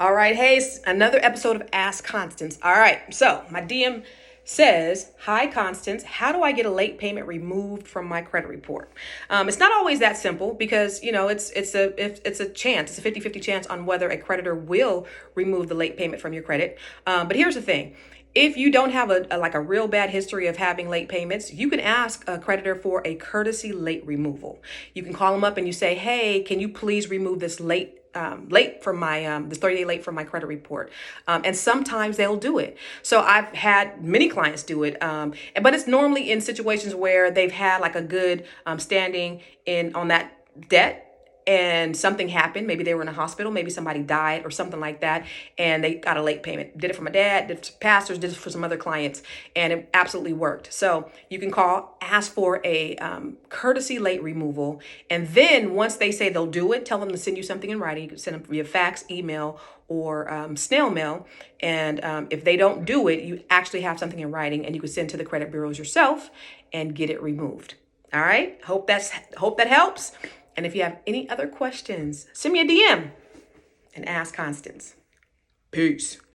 All right, hey, another episode of Ask Constance. All right, so my DM says, "Hi Constance, how do I get a late payment removed from my credit report?" It's not always that simple because it's a chance, it's a 50-50 chance on whether a creditor will remove the late payment from your credit. But here's the thing. If you don't have a real bad history of having late payments, you can ask a creditor for a courtesy late removal. You can call them up and you say, "Hey, can you please remove this late from my this 30-day late from my credit report?" And sometimes they'll do it. So I've had many clients do it, but it's normally in situations where they've had like a good standing in on that debt, and something happened. Maybe they were in a hospital, maybe somebody died or something like that, and they got a late payment. Did it for my dad, did it for pastors, did it for some other clients, and it absolutely worked. So you can call, ask for a courtesy late removal, and then once they say they'll do it, tell them to send you something in writing. You can send them via fax, email, or snail mail. And if they don't do it, you actually have something in writing, and you can send to the credit bureaus yourself and get it removed. All right. Hope that helps. And if you have any other questions, send me a DM and ask Constance. Peace.